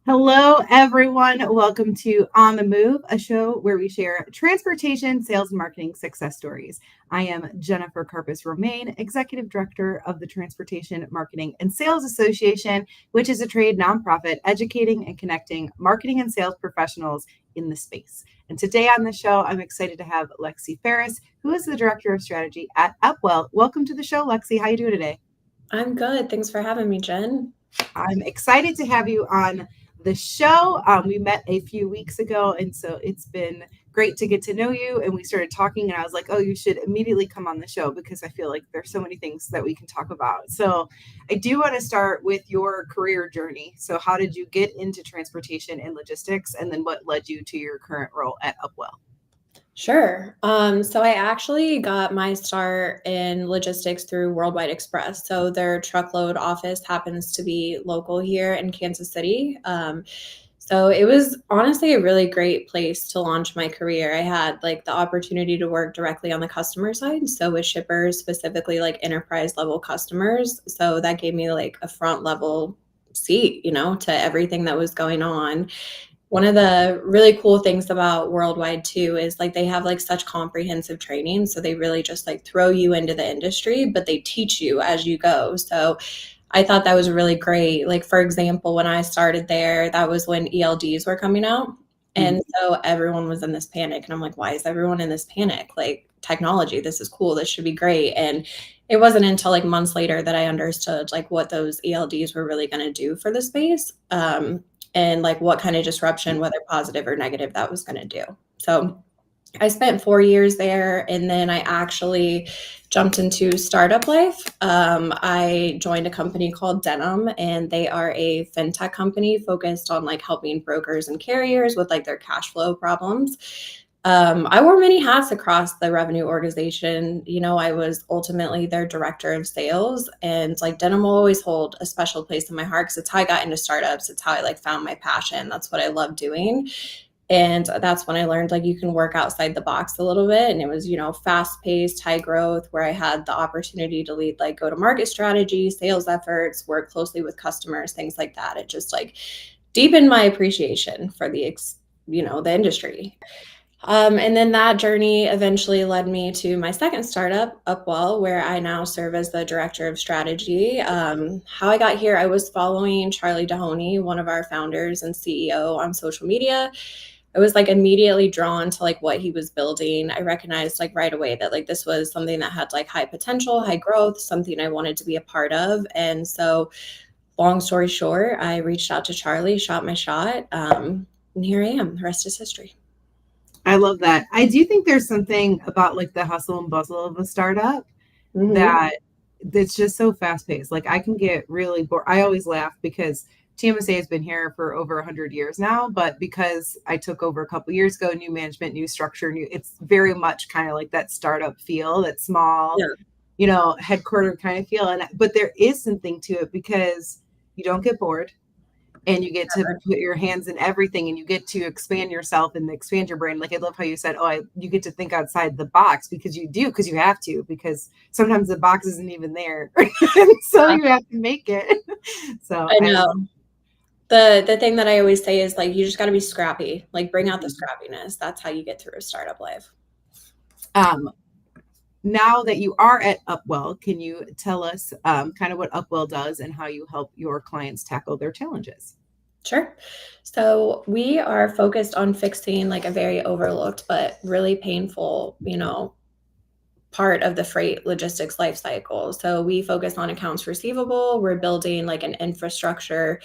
Hello, everyone. Welcome to On the Move, a show where we share transportation, sales, and marketing success stories. I am Jennifer Carpus Romaine, Executive Director of the Transportation Marketing and Sales Association, which is a trade nonprofit educating and connecting marketing and sales professionals in the space. And today on the show, I'm excited to have Lexi Farris, who is the Director of Strategy at Upwell. Welcome to the show, Lexi. How are you doing today? I'm good. Thanks for having me, Jen. I'm excited to have you on the show. We met a few weeks ago, and so it's been great to get to know you. And we started talking, and I was like, oh, you should immediately come on the show because I feel like there's so many things that we can talk about. So I do want to start with your career journey. So how did you get into transportation and logistics, and then what led you to your current role at Upwell? Sure. So I actually got my start in logistics through Worldwide Express. So their truckload office happens to be local here in Kansas City. So it was honestly a really great place to launch my career. I had like the opportunity to work directly on the customer side. So with shippers, specifically like enterprise level customers. So that gave me like a front level seat, to everything that was going on. One of the really cool things about Worldwide too is like they have like such comprehensive training. So they really just like throw you into the industry, but they teach you as you go. So I thought that was really great. Like, for example, when I started there, that was when ELDs were coming out. And so everyone was in this panic. And I'm like, why is everyone in this panic? Like, technology, this is cool. This should be great. And it wasn't until like months later that I understood like what those ELDs were really going to do for the space. And like what kind of disruption, whether positive or negative, that was going to do. So I spent 4 years there, and then I actually jumped into startup life. I joined a company called Denim, and they are a fintech company focused on like helping brokers and carriers with like their cash flow problems. I wore many hats across the revenue organization. I was ultimately their director of sales, and like Denim will always hold a special place in my heart because it's how I got into startups. It's how I like found my passion. That's what I love doing. And that's when I learned like you can work outside the box a little bit. And it was, fast paced, high growth, where I had the opportunity to lead like go to market strategy, sales efforts, work closely with customers, things like that. It just like deepened my appreciation for the industry. And then that journey eventually led me to my second startup, Upwell, where I now serve as the director of strategy. How I got here, I was following Charlie Dahoney, one of our founders and CEO, on social media. I was like immediately drawn to like what he was building. I recognized like right away that like this was something that had like high potential, high growth, something I wanted to be a part of. And so, long story short, I reached out to Charlie, shot my shot, and here I am. The rest is history. I love that. I do think there's something about like the hustle and bustle of a startup Mm-hmm. that that's just so fast paced. Like I can get really bored. I always laugh because TMSA has been here for over 100 years now, but because I took over a couple years ago, new management, new structure, it's very much kind of like that startup feel, that small, Yeah. headquartered kind of feel. But there is something to it because you don't get bored and you get to put your hands in everything and you get to expand yourself and expand your brain. Like I love how you said, you get to think outside the box because you do, because you have to, because sometimes the box isn't even there. And so you have to make it. So I I love. know. The thing that I always say is like you just got to be scrappy. Like bring out the scrappiness. That's how you get through a startup life. um Now that you are at Upwell, can you tell us kind of what Upwell does and how you help your clients tackle their challenges? Sure. So we are focused on fixing like a very overlooked but really painful, part of the freight logistics life cycle. So we focus on accounts receivable. We're building like an infrastructure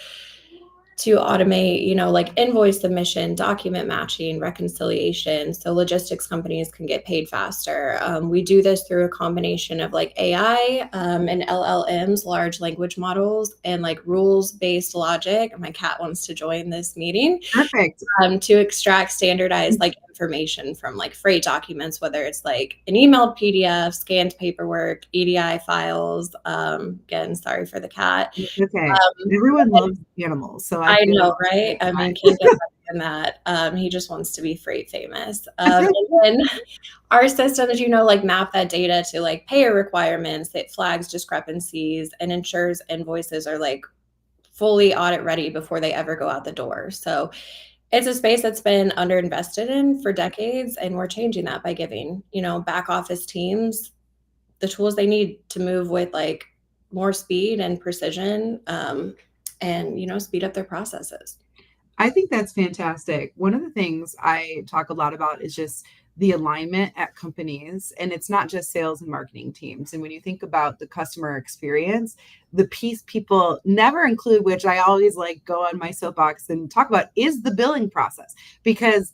to automate, like invoice submission, document matching, reconciliation. So logistics companies can get paid faster. We do this through a combination of like AI and LLMs, large language models, and like rules-based logic. My cat wants to join this meeting. Perfect. To extract standardized like information from like freight documents, whether it's like an emailed PDF, scanned paperwork, EDI files. Again, sorry for the cat. Okay. Everyone loves animals, so I I feel know, like right? I mean, can't get better than that. He just wants to be freight famous. And then our systems, like map that data to like payer requirements, that flags discrepancies and ensures invoices are like fully audit ready before they ever go out the door. So it's a space that's been underinvested in for decades, and we're changing that by giving, back office teams the tools they need to move with like more speed and precision, and speed up their processes. I think that's fantastic. One of the things I talk a lot about is just the alignment at companies, and it's not just sales and marketing teams. And when you think about the customer experience, the piece people never include, which I always like go on my soapbox and talk about, is the billing process. Because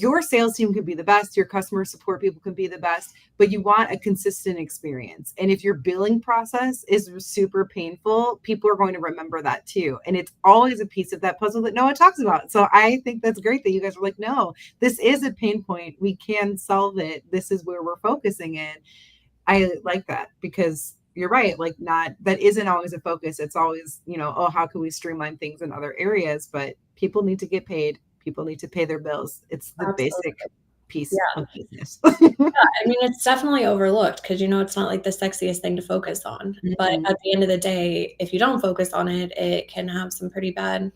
your sales team could be the best, your customer support people can be the best, but you want a consistent experience. And if your billing process is super painful, people are going to remember that too. And it's always a piece of that puzzle that no one talks about. So I think that's great that you guys are like, no, this is a pain point. We can solve it. This is where we're focusing in. I like that because you're right. Like, not that isn't always a focus. It's always, oh, how can we streamline things in other areas? But people need to get paid. People need to pay their bills. It's the Absolutely. basic piece Yeah. of business. I mean, it's definitely overlooked because, it's not like the sexiest thing to focus on. But at the end of the day, if you don't focus on it, it can have some pretty bad,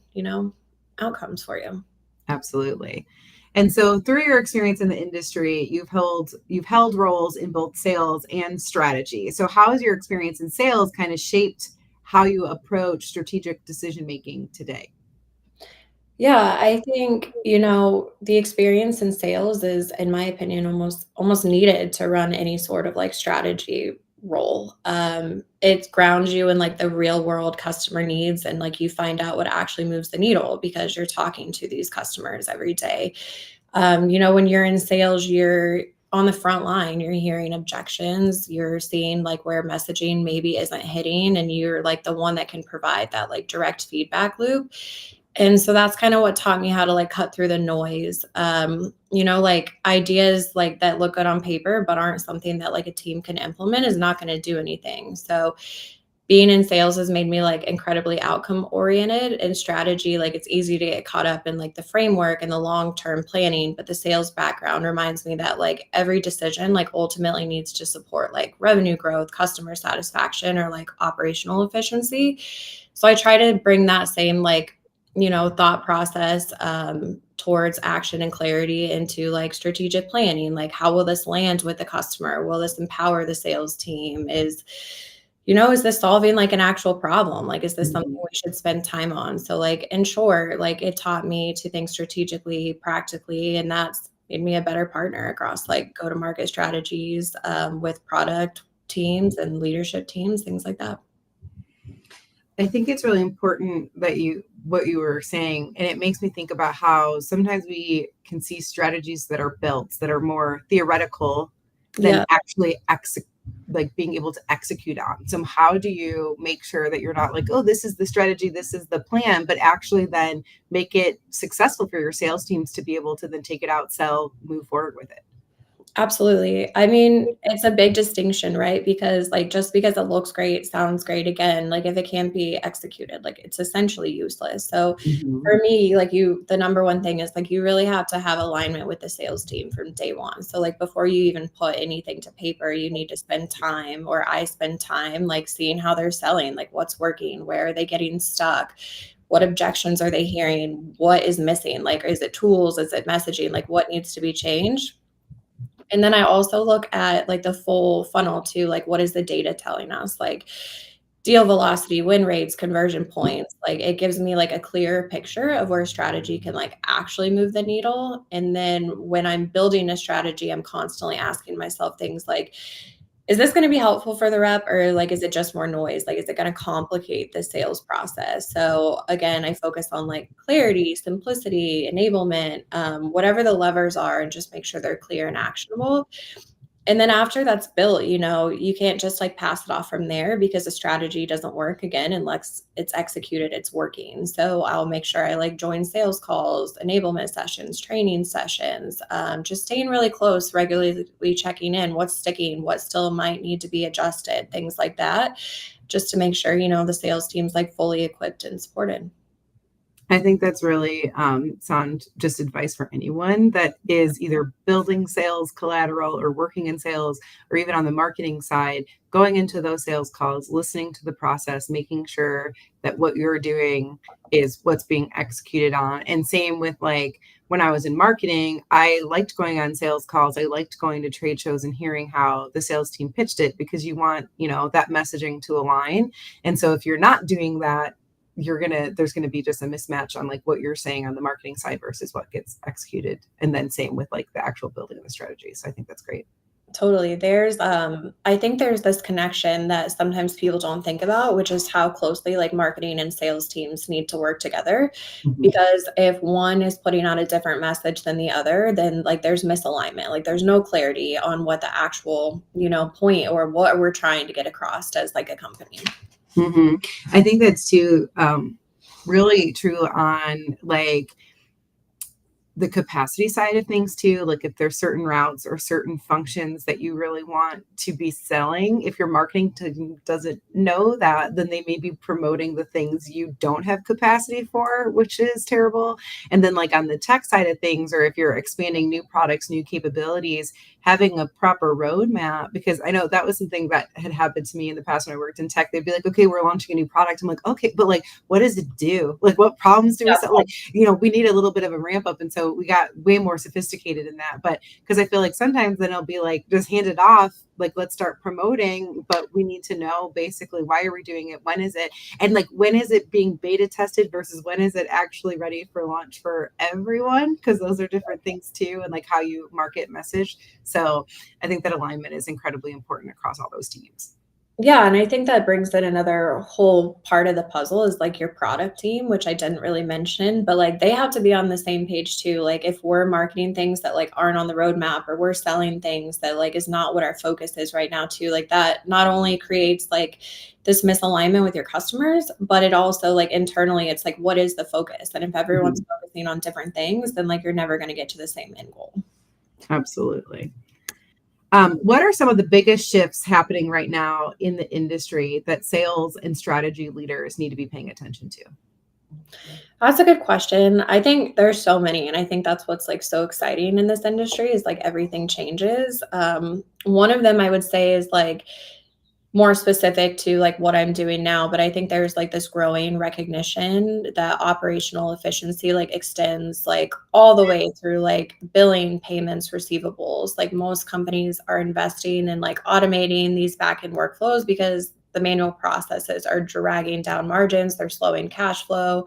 outcomes for you. Absolutely. And so through your experience in the industry, you've held roles in both sales and strategy. So how has your experience in sales kind of shaped how you approach strategic decision making today? Yeah, I think, the experience in sales is, in my opinion, almost needed to run any sort of like strategy role. It grounds you in like the real world customer needs, and like you find out what actually moves the needle because you're talking to these customers every day. When you're in sales, you're on the front line, you're hearing objections, you're seeing like where messaging maybe isn't hitting, and you're like the one that can provide that like direct feedback loop. And so that's kind of what taught me how to like cut through the noise. Like ideas like that look good on paper, but aren't something that like a team can implement is not going to do anything. So being in sales has made me like incredibly outcome oriented, and strategy. Like it's easy to get caught up in like the framework and the long-term planning, but the sales background reminds me that like every decision like ultimately needs to support like revenue growth, customer satisfaction, or like operational efficiency. So I try to bring that same like, thought process towards action and clarity into like strategic planning. Like, how will this land with the customer? Will this empower the sales team? Is this solving like an actual problem? Like, is this something we should spend time on? So like, in short, like it taught me to think strategically, practically, and that's made me a better partner across like go-to-market strategies, with product teams and leadership teams, things like that. I think it's really important that what you were saying, and it makes me think about how sometimes we can see strategies that are built that are more theoretical than Yeah. actually like being able to execute on. So how do you make sure that you're not like, oh, this is the strategy, this is the plan, but actually then make it successful for your sales teams to be able to then take it out, sell, move forward with it? Absolutely. I mean, it's a big distinction, right? Because like just because it looks great, sounds great again, like if it can't be executed, like it's essentially useless. So Mhm. for me, like the number one thing is like you really have to have alignment with the sales team from day one. So like before you even put anything to paper, you need to spend time, or I spend time like seeing how they're selling, like what's working, where are they getting stuck? What objections are they hearing? What is missing? Like, is it tools? Is it messaging? Like, what needs to be changed? And then I also look at like the full funnel too, like what is the data telling us? Like deal velocity, win rates, conversion points. Like it gives me like a clearer picture of where strategy can like actually move the needle. And then when I'm building a strategy, I'm constantly asking myself things like, is this going to be helpful for the rep, or like is it just more noise? Like is it going to complicate the sales process? So again, I focus on like clarity, simplicity, enablement, whatever the levers are, and just make sure they're clear and actionable. And then after that's built, you can't just like pass it off from there, because a strategy doesn't work again unless it's executed, it's working. So I'll make sure I like join sales calls, enablement sessions, training sessions, just staying really close, regularly checking in, what's sticking, what still might need to be adjusted, things like that, just to make sure, the sales team's like fully equipped and supported. I think that's really sound just advice for anyone that is either building sales collateral or working in sales or even on the marketing side, going into those sales calls, listening to the process, making sure that what you're doing is what's being executed on. And same with like when I was in marketing, I liked going on sales calls. I liked going to trade shows and hearing how the sales team pitched it because you want, that messaging to align. And so if you're not doing that, there's gonna be just a mismatch on like what you're saying on the marketing side versus what gets executed, and then same with like the actual building of the strategy. So I think that's great. Totally. I think there's this connection that sometimes people don't think about, which is how closely like marketing and sales teams need to work together. Mhm. Because if one is putting out a different message than the other, then like there's misalignment. Like there's no clarity on what the actual, point or what we're trying to get across as like a company. I think that's too really true on like the capacity side of things too. Like if there's certain routes or certain functions that you really want to be selling, if your marketing team doesn't know that, then they may be promoting the things you don't have capacity for, which is terrible. And then like on the tech side of things, or if you're expanding new products, new capabilities, having a proper roadmap, because I know that was something that had happened to me in the past when I worked in tech. They'd be like, okay, we're launching a new product. I'm like, okay, but like, what does it do? Like, what problems do we solve? Like, we need a little bit of a ramp up. And so we got way more sophisticated in that. But because I feel like sometimes then it'll be like, just hand it off, like, let's start promoting, but we need to know basically why are we doing it? When is it? And like, when is it being beta tested versus when is it actually ready for launch for everyone? Because those are different things too. And like how you market message. So I think that alignment is incredibly important across all those teams. Yeah, and I think that brings in another whole part of the puzzle is like your product team, which I didn't really mention, but like they have to be on the same page too. Like if we're marketing things that like aren't on the roadmap or we're selling things that like is not what our focus is right now too, like that not only creates like this misalignment with your customers, but it also like internally it's like what is the focus? And if everyone's focusing on different things, then like you're never going to get to the same end goal. Absolutely. What are some of the biggest shifts happening right now in the industry that sales and strategy leaders need to be paying attention to? That's a good question. I think there's so many, and I think that's what's like so exciting in this industry is like everything changes. One of them I would say is like more specific to like what I'm doing now, but I think there's like this growing recognition that operational efficiency like extends like all the way through like billing, payments, receivables. Like most companies are investing in like automating these back-end workflows because the manual processes are dragging down margins, they're slowing cash flow.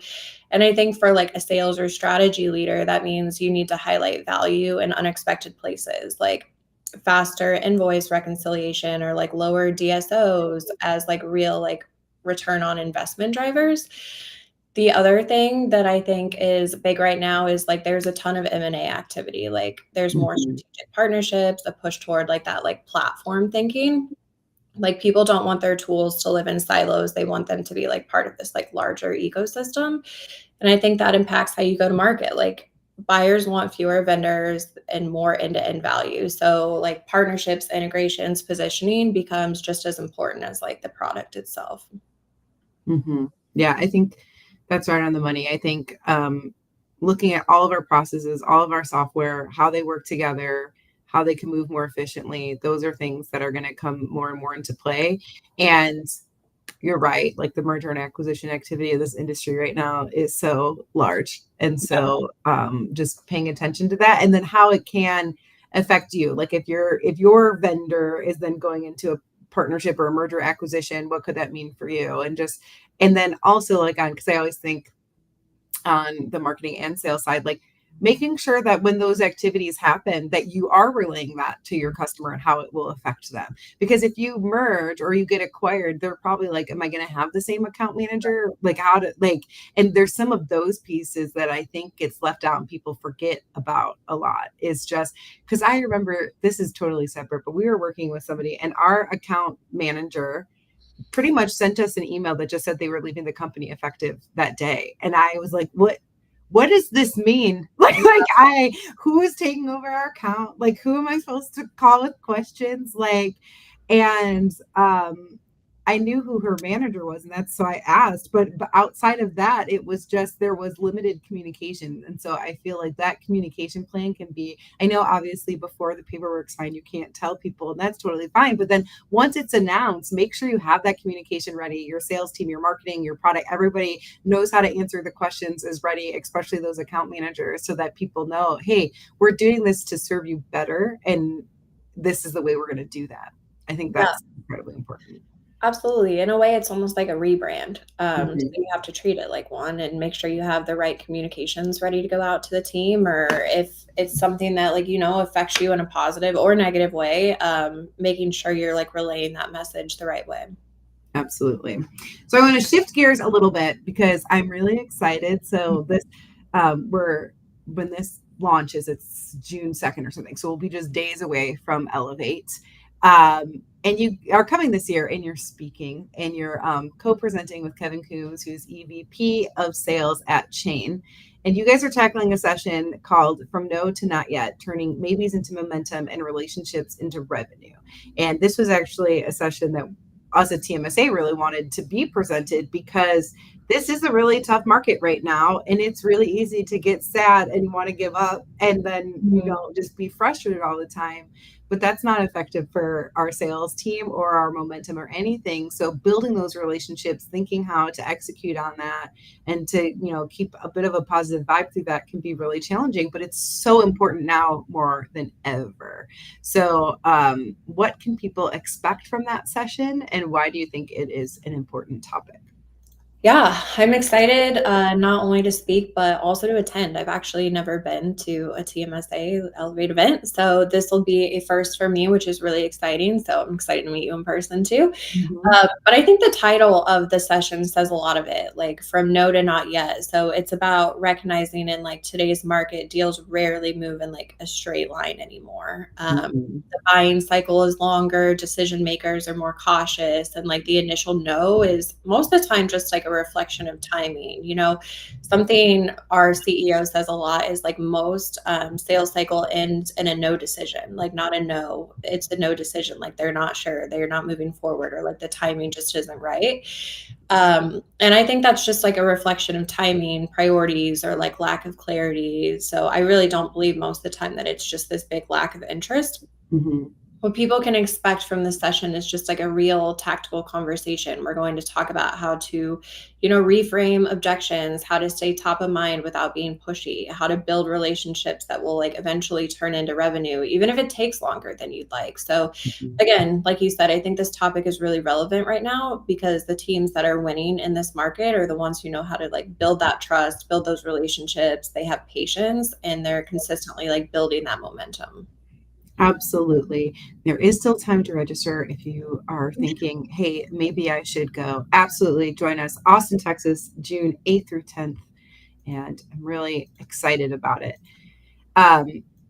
And I think for like a sales or strategy leader, that means you need to highlight value in unexpected places, like faster invoice reconciliation or like lower DSOs as like real like return on investment drivers. The other thing that I think is big right now is like there's a ton of M&A activity. Like there's more Mhm. strategic partnerships, a push toward like that like platform thinking. Like people don't want their tools to live in silos. They want them to be like part of this like larger ecosystem. And I think that impacts how you go to market. Like buyers want fewer vendors and more end-to-end value. So like partnerships, integrations, positioning becomes just as important as like the product itself. Yeah, I think that's right on the money. I think looking at all of our processes, all of our software, how they work together, how they can move more efficiently, those are things that are going to come more and more into play. And you're right, like the merger and acquisition activity of this industry right now is so large. And so just paying attention to that and then how it can affect you. Like if your vendor is then going into a partnership or a merger acquisition, what could that mean for you? And then also like on, because I always think on the marketing and sales side, like making sure that when those activities happen, that you are relaying that to your customer and how it will affect them. Because if you merge or you get acquired, they're probably like, am I going to have the same account manager? Like how to like, and there's some of those pieces that I think gets left out and people forget about a lot. Is just because I remember this is totally separate, but we were working with somebody and our account manager pretty much sent us an email that just said they were leaving the company effective that day. And I was like, what does this mean? Who is taking over our account? Like, who am I supposed to call with questions? Like, and I knew who her manager was, and that's so I asked. But outside of that, it was just there was limited communication, and so I feel like that communication plan can be. I know obviously before the paperwork's signed, you can't tell people, and that's totally fine. But then once it's announced, make sure you have that communication ready. Your sales team, your marketing, your product, everybody knows how to answer the questions is ready, especially those account managers, so that people know, hey, we're doing this to serve you better, and this is the way we're going to do that. I think Yeah. that's incredibly important. Absolutely. In a way, it's almost like a rebrand. So Mhm. you have to treat it like one and make sure you have the right communications ready to go out to the team. Or if it's something that, like, affects you in a positive or negative way, making sure you're like relaying that message the right way. Absolutely. So I want to shift gears a little bit because I'm really excited. So this, we're when this launches, it's June 2nd or something. So we'll be just days away from Elevate. And you are coming this year and you're speaking and you're co-presenting with Kevin Coombs, who's EVP of Sales at Chain. And you guys are tackling a session called From No to Not Yet, turning maybes into momentum and relationships into revenue. And this was actually a session that us at TMSA really wanted to be presented because this is a really tough market right now, and it's really easy to get sad and want to give up and then just be frustrated all the time. But that's not effective for our sales team or our momentum or anything. So building those relationships, thinking how to execute on that and to keep a bit of a positive vibe through that can be really challenging, but it's so important now more than ever. So what can people expect from that session, and why do you think it is an important topic? Yeah, I'm excited not only to speak, but also to attend. I've actually never been to a TMSA Elevate event. So this will be a first for me, which is really exciting. So I'm excited to meet you in person too. Mhm. But I think the title of the session says a lot of it, like from no to not yet. So it's about recognizing in like today's market, deals rarely move in like a straight line anymore. Mhm. The buying cycle is longer, decision makers are more cautious, and like the initial no is most of the time just like a reflection of timing. Something our CEO says a lot is like most sales cycle ends in a no decision, like not a no, it's a no decision. Like they're not sure, they're not moving forward, or like the timing just isn't right. And I think that's just like a reflection of timing, priorities, or like lack of clarity. So I really don't believe most of the time that it's just this big lack of interest. Mhm. What people can expect from this session is just like a real tactical conversation. We're going to talk about how to, reframe objections, how to stay top of mind without being pushy, how to build relationships that will like eventually turn into revenue, even if it takes longer than you'd like. So Mhm. again, like you said, I think this topic is really relevant right now because the teams that are winning in this market are the ones who know how to like build that trust, build those relationships. They have patience and they're consistently like building that momentum. Absolutely. There is still time to register if you are thinking, hey, maybe I should go. Absolutely. Join us, Austin, Texas, June 8th through 10th. And I'm really excited about it.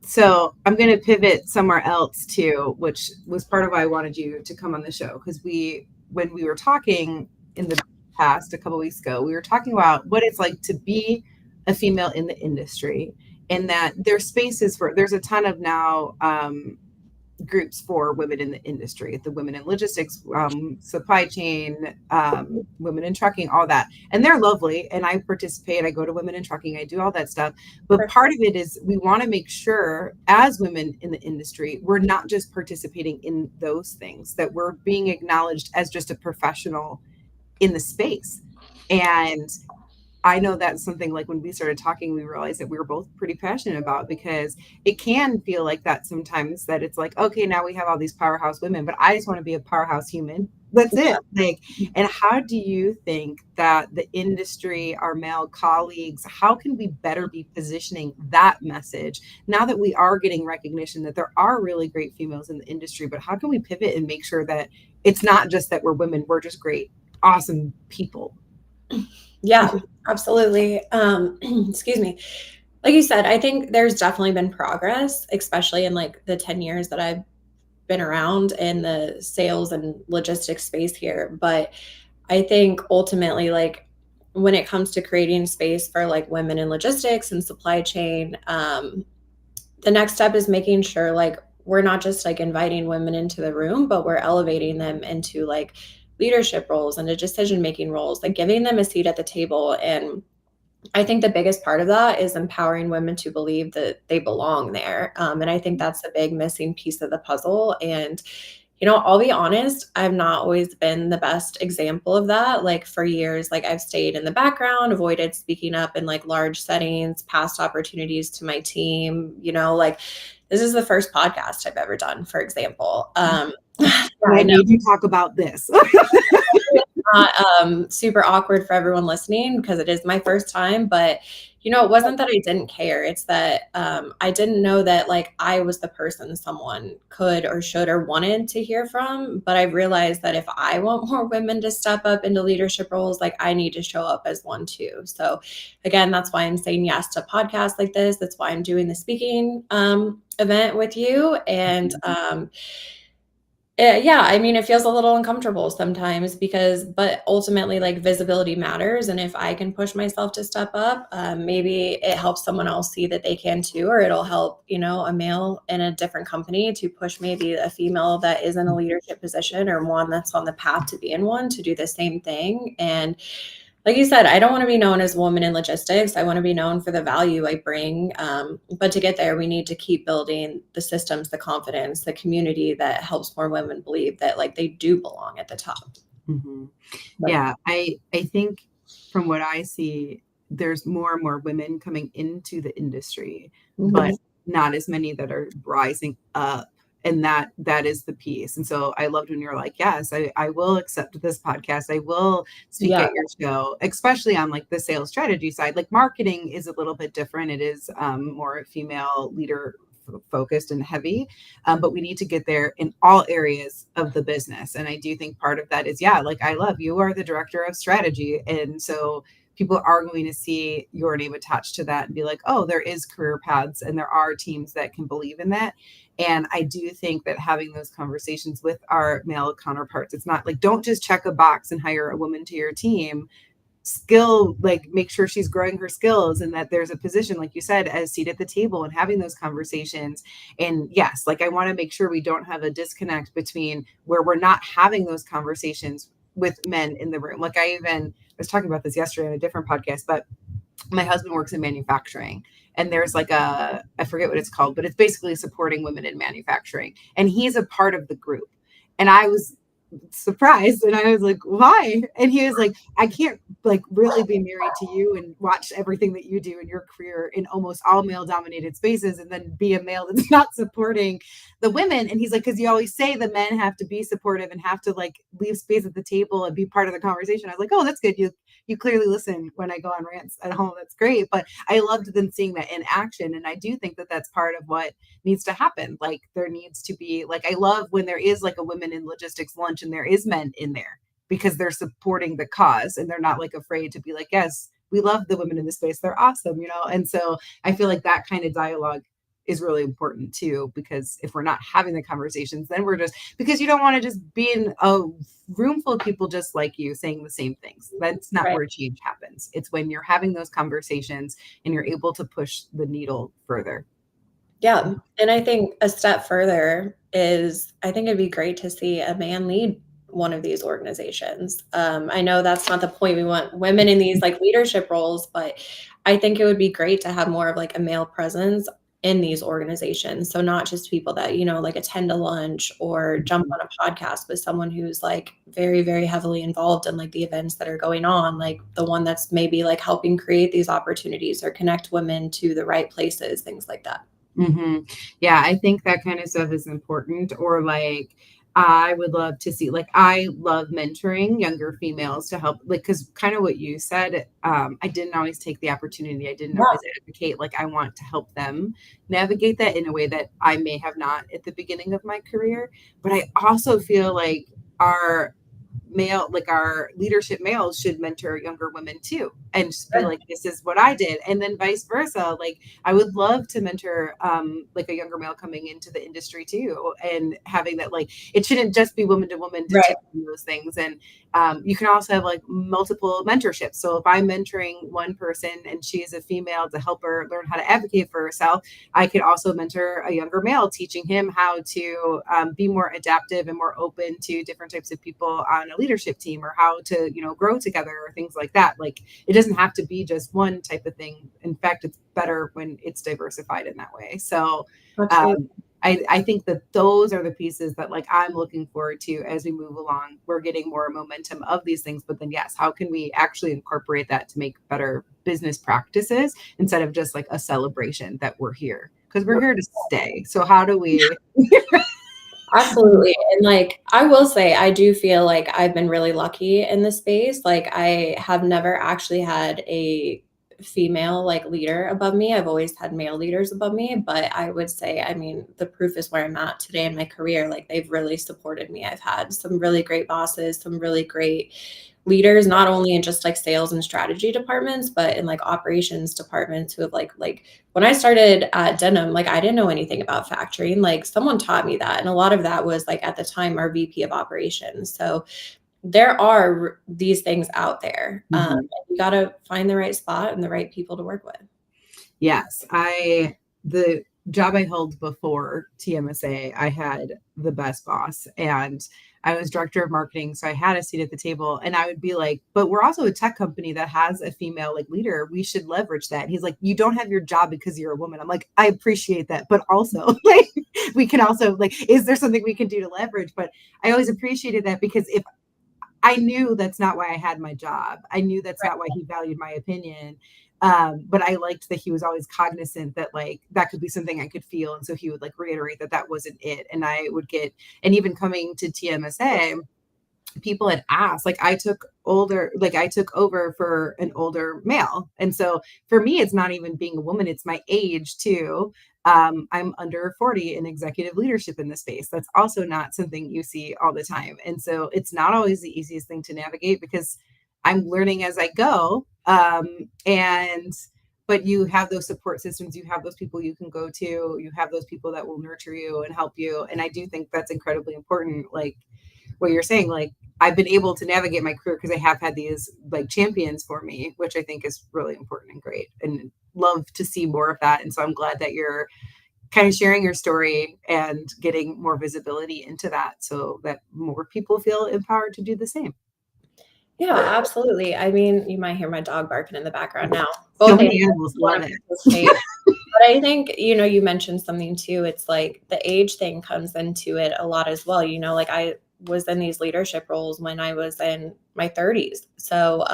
So I'm going to pivot somewhere else too, which was part of why I wanted you to come on the show. Because when we were talking in the past a couple weeks ago, we were talking about what it's like to be a female in the industry, and that there's spaces there's a ton of now groups for women in the industry, the women in logistics, supply chain, women in trucking, all that. And they're lovely. And I participate, I go to women in trucking, I do all that stuff. But part of it is we want to make sure as women in the industry, we're not just participating in those things, that we're being acknowledged as just a professional in the space. And I know that's something like when we started talking, we realized that we were both pretty passionate about, because it can feel like that sometimes, that it's like, okay, now we have all these powerhouse women, but I just want to be a powerhouse human. That's it. Like, and how do you think that the industry, our male colleagues, how can we better be positioning that message now that we are getting recognition that there are really great females in the industry, but how can we pivot and make sure that it's not just that we're women, we're just great, awesome people? Yeah, absolutely. Excuse me. Like you said, I think there's definitely been progress, especially in like the 10 years that I've been around in the sales and logistics space here. But I think ultimately, like when it comes to creating space for like women in logistics and supply chain, the next step is making sure like we're not just like inviting women into the room, but we're elevating them into like leadership roles and to decision-making roles, like giving them a seat at the table. And I think the biggest part of that is empowering women to believe that they belong there. And I think that's the big missing piece of the puzzle. And, I'll be honest, I've not always been the best example of that. Like for years, like I've stayed in the background, avoided speaking up in like large settings, passed opportunities to my team, like this is the first podcast I've ever done, for example. I need to talk about this. Not super awkward for everyone listening because it is my first time, but it wasn't that I didn't care. It's that I didn't know that like I was the person someone could or should or wanted to hear from. But I realized that if I want more women to step up into leadership roles, like I need to show up as one too. So again, that's why I'm saying yes to podcasts like this. That's why I'm doing the speaking event with you. And yeah, I mean, it feels a little uncomfortable sometimes but ultimately, like visibility matters. And if I can push myself to step up, maybe it helps someone else see that they can too, or it'll help, a male in a different company to push maybe a female that is in a leadership position or one that's on the path to be in one to do the same thing. And like you said, I don't want to be known as a woman in logistics. I want to be known for the value I bring. But to get there, we need to keep building the systems, the confidence, the community that helps more women believe that like they do belong at the top. Mm-hmm. Yeah, I think from what I see, there's more and more women coming into the industry, but not as many that are rising up. And that is the piece. And so I loved when you're like, yes, I will accept this podcast. I will speak at your show, especially on like the sales strategy side. Like marketing is a little bit different. It is more female leader focused and heavy, but we need to get there in all areas of the business. And I do think part of that is, like I love you are the director of strategy, and so people are going to see your name attached to that and be like, oh, there is career paths and there are teams that can believe in that. And I do think that having those conversations with our male counterparts, it's not like don't just check a box and hire a woman to your team. Like make sure she's growing her skills and that there's a position, like you said, as seat at the table, and having those conversations. And yes, like I want to make sure we don't have a disconnect between where we're not having those conversations with men in the room. Like I was talking about this yesterday on a different podcast, but my husband works in manufacturing, and there's like I forget what it's called, but it's basically supporting women in manufacturing. And he's a part of the group. And I was surprised, and I was like, why? And he was like, I can't like really be married to you and watch everything that you do in your career in almost all male dominated spaces and then be a male that's not supporting the women. And he's like, because you always say the men have to be supportive and have to like leave space at the table and be part of the conversation. I was like, oh, that's good. You clearly listen when I go on rants at home. That's great. But I loved them seeing that in action. And I do think that that's part of what needs to happen. Like there needs to be like, I love when there is like a women in logistics lunch and there is men in there because they're supporting the cause and they're not like afraid to be like, yes, we love the women in this space. They're awesome, And so I feel like that kind of dialogue is really important too, because if we're not having the conversations, then we're just, because you don't want to just be in a room full of people just like you saying the same things. That's not where change happens. It's when you're having those conversations and you're able to push the needle further. Yeah. And I think a step further is I think it'd be great to see a man lead one of these organizations. I know that's not the point. We want women in these like leadership roles, but I think it would be great to have more of like a male presence in these organizations. So not just people that, like attend a lunch or jump on a podcast, but someone who's like very, very heavily involved in like the events that are going on, like the one that's maybe like helping create these opportunities or connect women to the right places, things like that. Mm-hmm. Yeah, I think that kind of stuff is important. Or like, I would love to see, like, I love mentoring younger females to help, like, because kind of what you said, I didn't always take the opportunity. I didn't always advocate. Like, I want to help them navigate that in a way that I may have not at the beginning of my career. But I also feel like our leadership males should mentor younger women too, and just be like, this is what I did, and then vice versa. Like I would love to mentor like a younger male coming into the industry too, and having that, like, it shouldn't just be woman to woman to take those things. And you can also have like multiple mentorships. So if I'm mentoring one person and she's a female to help her learn how to advocate for herself, I could also mentor a younger male, teaching him how to be more adaptive and more open to different types of people on a leadership team, or how to, grow together, or things like that. Like, it doesn't have to be just one type of thing. In fact, it's better when it's diversified in that way. So I think that those are the pieces that, like, I'm looking forward to as we move along. We're getting more momentum of these things, but then yes, how can we actually incorporate that to make better business practices instead of just like a celebration that we're here, because we're here to stay. So how do we? Absolutely. And like, I will say, I do feel like I've been really lucky in this space. Like, I have never actually had a female like leader above me. I've always had male leaders above me, but I would say, I mean, the proof is where I'm at today in my career. Like, they've really supported me. I've had some really great bosses, some really great leaders, not only in just like sales and strategy departments, but in like operations departments who have like when I started at Denim, like I didn't know anything about factoring. Like, someone taught me that. And a lot of that was like at the time our VP of operations. So there are these things out there. And you got to find the right spot and the right people to work with. Yes, the job I held before TMSA, I had the best boss, and I was director of marketing. So I had a seat at the table, and I would be like, but we're also a tech company that has a female like leader. We should leverage that. And he's like, you don't have your job because you're a woman. I'm like, I appreciate that, but also like, we can also like, is there something we can do to leverage? But I always appreciated that, because if I knew that's not why I had my job. I knew that's not why he valued my opinion. But I liked that he was always cognizant that like that could be something I could feel. And so he would like reiterate that that wasn't it. And I would get, and even coming to TMSA, people had asked, like I took over for an older male. And so for me, it's not even being a woman, it's my age too. I'm under 40 in executive leadership in this space. That's also not something you see all the time. And so it's not always the easiest thing to navigate, because I'm learning as I go. But you have those support systems, you have those people you can go to, you have those people that will nurture you and help you. And I do think that's incredibly important. Like what you're saying, like I've been able to navigate my career because I have had these like champions for me, which I think is really important and great, and love to see more of that. And so I'm glad that you're kind of sharing your story and getting more visibility into that so that more people feel empowered to do the same. Yeah, absolutely. I mean, you might hear my dog barking in the background now. So many animals love it. But I think, you mentioned something too. It's like the age thing comes into it a lot as well. Like I was in these leadership roles when I was in my 30s. So,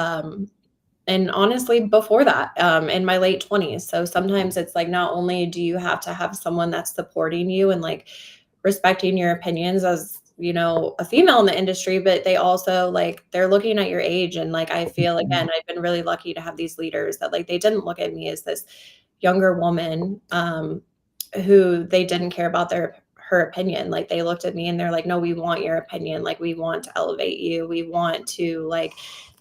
and honestly, before that, in my late 20s. So sometimes it's like, not only do you have to have someone that's supporting you and like respecting your opinions as, a female in the industry, but they also like, they're looking at your age. And like, I feel, again, I've been really lucky to have these leaders that like, they didn't look at me as this younger woman, who they didn't care about her opinion. Like they looked at me and they're like, no, we want your opinion. Like we want to elevate you. We want to like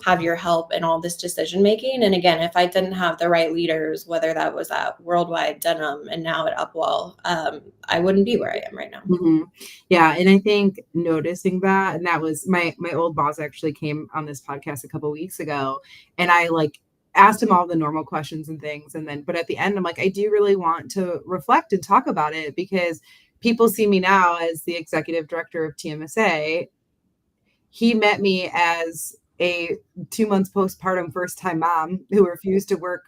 have your help in all this decision making. And again, if I didn't have the right leaders, whether that was at Worldwide Denim and now at Upwell, I wouldn't be where I am right now. Yeah. And I think noticing that, and that was my old boss actually came on this podcast a couple of weeks ago, and I like asked him all the normal questions and things. And then, but at the end, I'm like, I do really want to reflect and talk about it, because people see me now as the executive director of TMSA. He met me as a 2 months postpartum first time mom who refused to work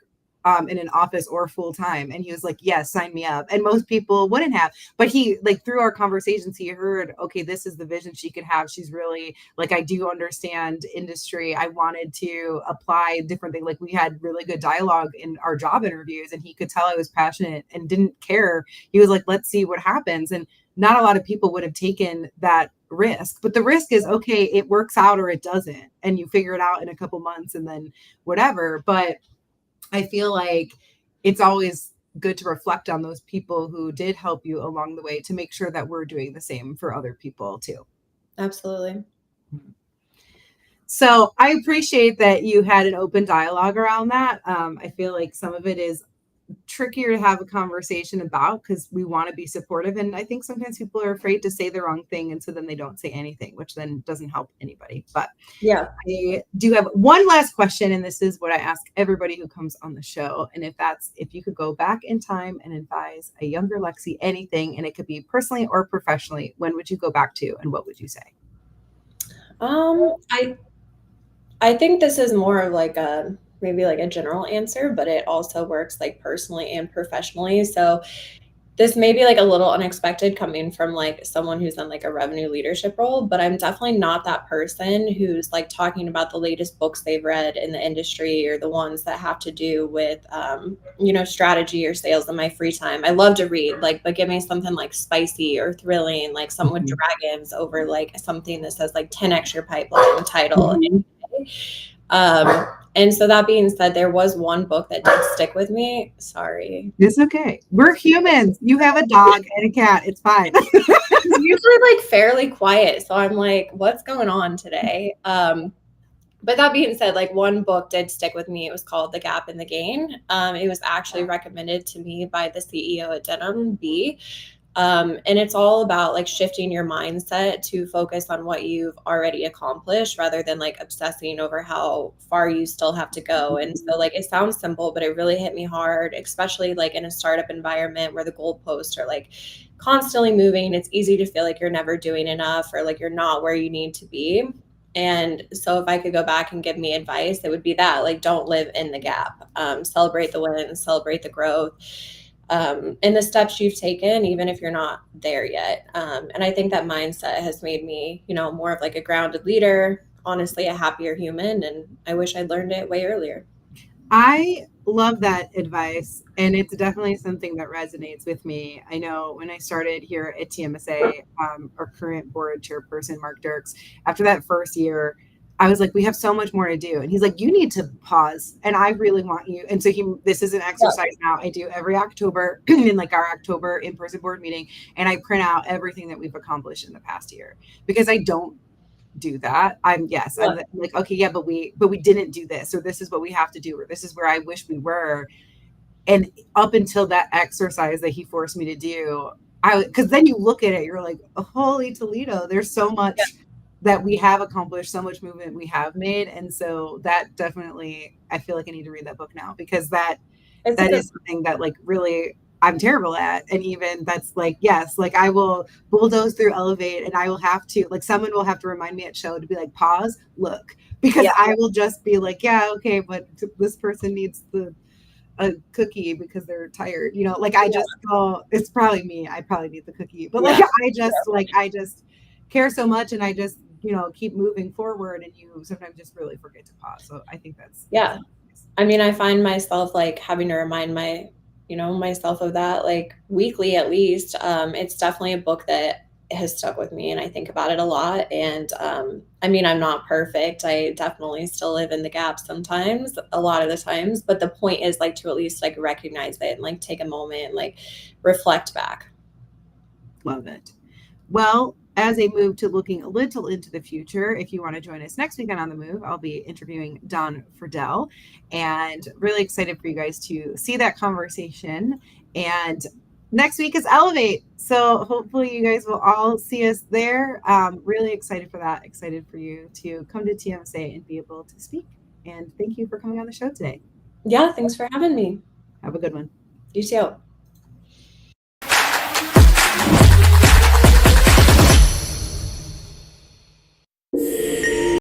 in an office or full time. And he was like, yes, sign me up. And most people wouldn't have, but he like through our conversations, he heard, okay, this is the vision she could have. She's really like, I do understand industry. I wanted to apply different things. Like we had really good dialogue in our job interviews, and he could tell I was passionate and didn't care. He was like, let's see what happens. And not a lot of people would have taken that risk, but the risk is, okay, it works out or it doesn't, and you figure it out in a couple months and then whatever. But I feel like it's always good to reflect on those people who did help you along the way to make sure that we're doing the same for other people too. Absolutely. So I appreciate that you had an open dialogue around that. I feel like some of it is trickier to have a conversation about because we want to be supportive. And I think sometimes people are afraid to say the wrong thing. And so then they don't say anything, which then doesn't help anybody. But yeah, I do have one last question. And this is what I ask everybody who comes on the show. And if you could go back in time and advise a younger Lexi anything, and it could be personally or professionally, when would you go back to and what would you say? I think this is more of like a maybe like a general answer, but it also works like personally and professionally. So this may be like a little unexpected coming from like someone who's in like a revenue leadership role, but I'm definitely not that person who's like talking about the latest books they've read in the industry or the ones that have to do with, strategy or sales in my free time. I love to read, like, but give me something like spicy or thrilling, like something with dragons over like something that says like 10x your pipeline title. Mhm. And so that being said, there was one book that did stick with me. Sorry. It's okay. We're humans. You have a dog and a cat. It's fine. He's usually like fairly quiet. So I'm like, what's going on today? But that being said, like one book did stick with me. It was called The Gap and the Gain. It was actually recommended to me by the CEO at Denim B. And it's all about like shifting your mindset to focus on what you've already accomplished rather than like obsessing over how far you still have to go. And so like it sounds simple, but it really hit me hard, especially like in a startup environment where the goalposts are like constantly moving. It's easy to feel like you're never doing enough or like you're not where you need to be. And so if I could go back and give me advice, it would be that like don't live in the gap. Celebrate the wins, celebrate the growth, and the steps you've taken, even if you're not there yet. And I think that mindset has made me, more of like a grounded leader, honestly, a happier human. And I wish I'd learned it way earlier. I love that advice, and it's definitely something that resonates with me. I know when I started here at TMSA, our current board chairperson, Mark Dirks, after that first year, I was like, we have so much more to do. And he's like, you need to pause. And I really want you. And so this is an exercise now I do every October in like our October in-person board meeting. And I print out everything that we've accomplished in the past year because I don't do that. I'm like, okay, yeah, but we didn't do this, or this is what we have to do, or this is where I wish we were. And up until that exercise that he forced me to do, because then you look at it, you're like, holy Toledo, there's so much that we have accomplished, so much movement we have made. And so that definitely, I feel like I need to read that book now because that is something that like really I'm terrible at. And even that's like, yes, like I will bulldoze through Elevate and I will have to, like, someone will have to remind me at show to be like, pause, look, because I will just be like, yeah, okay, but this person needs a cookie because they're tired, like I just go, it's probably me. I probably need the cookie, but like, I just care so much and I just, keep moving forward and you sometimes just really forget to pause. So I think that's nice. I mean, I find myself like having to remind myself of that like weekly at least. It's definitely a book that has stuck with me and I think about it a lot. And I mean, I'm not perfect. I definitely still live in the gap sometimes, a lot of the times, but the point is like to at least like recognize it and like take a moment and like reflect back. Love it. Well, as a move to looking a little into the future, if you want to join us next week on the Move, I'll be interviewing Don Friedel and really excited for you guys to see that conversation. And next week is Elevate. So hopefully you guys will all see us there. Really excited for that. Excited for you to come to TMSA and be able to speak. And thank you for coming on the show today. Yeah, thanks for having me. Have a good one. You too.